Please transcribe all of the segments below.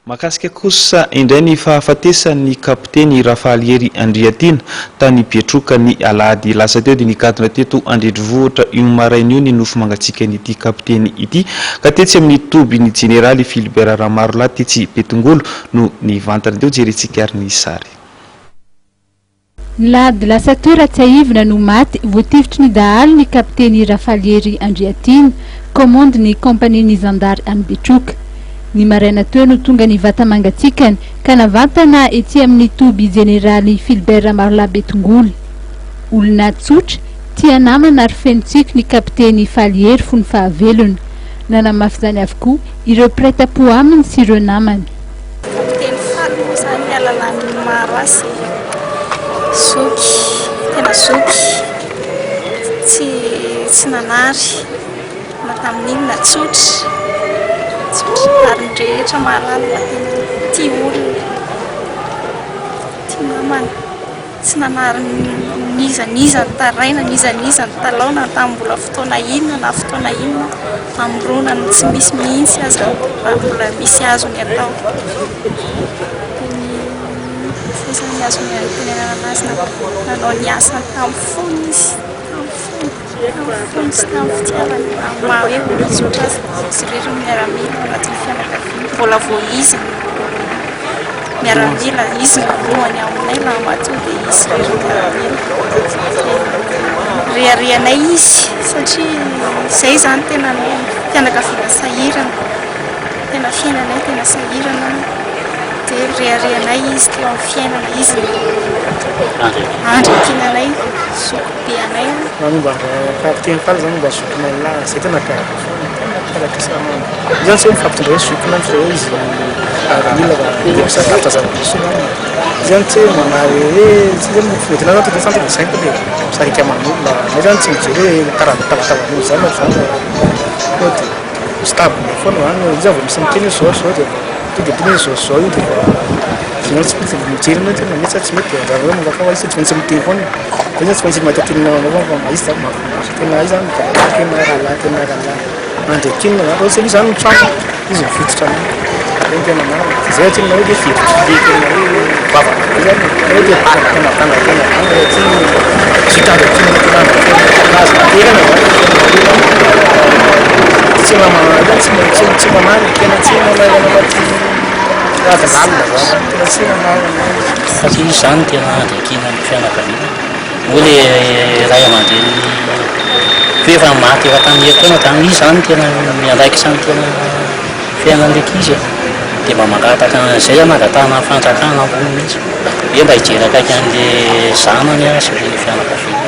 Makasika kosa indray ny fahafatesan'ny kapiteny Rafaliery Andriatina tany Pietroka ny alahady lasa teo dia nikatona teto Andrendrovohitra io maraina io ny nofo mangatsika n'ity kapiteny ity ka tetsy amin'ny tobiny jeneraly Philibert Ramarolahy tetsy Betongolo no nivantana teo jerentsika ary ny sary. Lady lasa teo Ratsiaivina no maty voatifitry ny dahalo ny kapiteny Rafaliery Andriatina commande ny kompani ny Zandary any Betroka. Ny maraina teo no tonga ny vata mangatsikany ka navantana ety amin'ny toby jeneraly Philibert Ramarolahy Betongolo. Olona tsotra tia namana ary fenotsiky ny kapiteny Faliery fony fahavelony. Nanamafy zany avokoa ireo prêt-à-pot aminy sy ireo namany. Kapiteny Faly moa zany alalany maro asy zoky tena zoky tsy nanary na tamin'iny na tsotra ary rehetra mahalala tia olona tia namana tsy nanary nizanizany taraina nizanizany talaona tambola fotoana inona na fotoana inona amronany tsy misy mihitsy azy mbola misy azony atao ny azony tenenana azy nanao ny asany tamin'ny fony izy tamin'ny fitiavany maha hoe mitsotra azy sy rehetra miaramila anatin'ny fianakaviana mbola voiziny miaramila izy nolohany aminay laha mato dia izy rehetra riarianay izy satria izay zany tena fianakaviana sahirana tena fiainanay tena sahirana dia riarianay izy teo amin'ny fiainana izy andrekinanay zokobe anay mba kapiteny Faly zany mba zokinay lahy zay tena zany tsy mifampitondra hoe zokina fa izy mila sakafta zava-pisy zany tsy manary hoe tsy zany fodina zany tena santy misainko dia sarika aman'olona na zany tsy mijery hoe karazan-tavatavatan'olo zany na zany hoe dia stable foana zany izy vao misy miteny zao dia tonga dia teny zao io dia zany tsy mety mijery na tena mety tsy mety zany hoe manga fa izy tsy maintsy miteny foana dia tsy maintsy mahita tena fa izy zany tena izy zany tena rahalahy andrekinina zany ohatsy izy zany mitrano izy mifitotra ny tena marina zay tena hoe dia fiditry tena hoe vavaka zany hoe dia tena tena ty zitandrekinina tena azona terana tsy mamana tsy mamary tena tsy mamarana anaty rahalalina zany tena tsy mamarana satria izy zany tena andrekina ny fianakaviana moa le ray aman-dreny efa maty efa tamin'ny herintaona tamin'izy zany tena miandraiky sany tena fiainan'ndraiky izy dia mba mangataka zay mangatahana fanjakana ambony mihitsy hoe mba hijery akaiky an'le zanany sy le fianakaviana.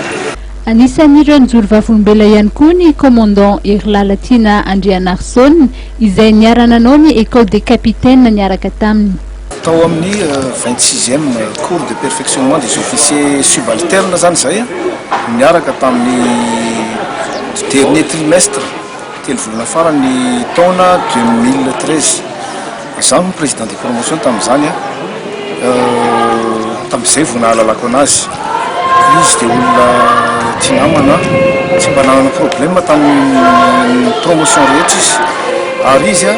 Anisan'ireo nijoro vavolombela ihany koa ny commandant Erilalatina Andrianarsson izay niara-nanao ny école des capitaines niaraka taminy. Tao amin'ny 26e cours de perfectionnement des officiers subalternes zany zay niaraka tamin'ny dernier trimestre telo volana farany taona 2013 zaho ny président de promotion tamin'izany tamin'izay vao nahalalako anazy izy dia olona tsy namana tsy mba nanana problème tamin'ny promotion rehetra izy ary izy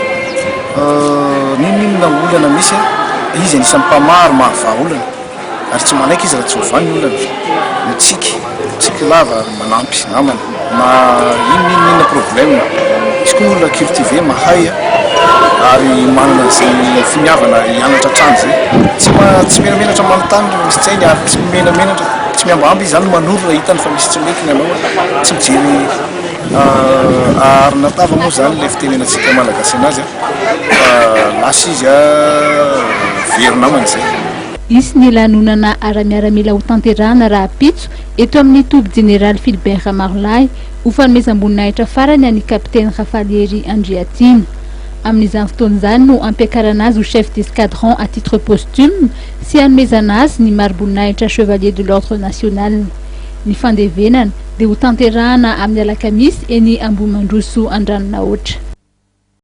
ninona olana misy izy anisan'ny mpamaro mahava olana ary tsy manaiky izy raha tsy hovany olana mitsiky lava manampy namana na inona problème izy koa olona cultivé mahay ary manana zay finiavana hianatra trano zay tsy menamenatra manontany misy tsainy ary tsy menamenatra tsy miambamby izy zany manoro raha hitany fa misy tsy mekiny anao tsy mijery ary natava moa zany le fitenenantsika malagasy anazy lasa izy very namana zay. Isy ny lanonana ara-miaramila ho tanterahana raha pitso eto amin'ny toby jeneraly Philibert Ramarolahy ho fanomezam-boninahitra farany an'ny kapiteny Rafaliery Andriatina. Amin'izany fotoan'izany no ampiakarana azy ho chef d'escadron à titre posthume sy hanomezana azy ny mari-boninahitra chevalier de l'ordre national. Ny fandevenana dia ho tanterahana amin'ny alakamisy eny Ambohimandroso Andranonahitra.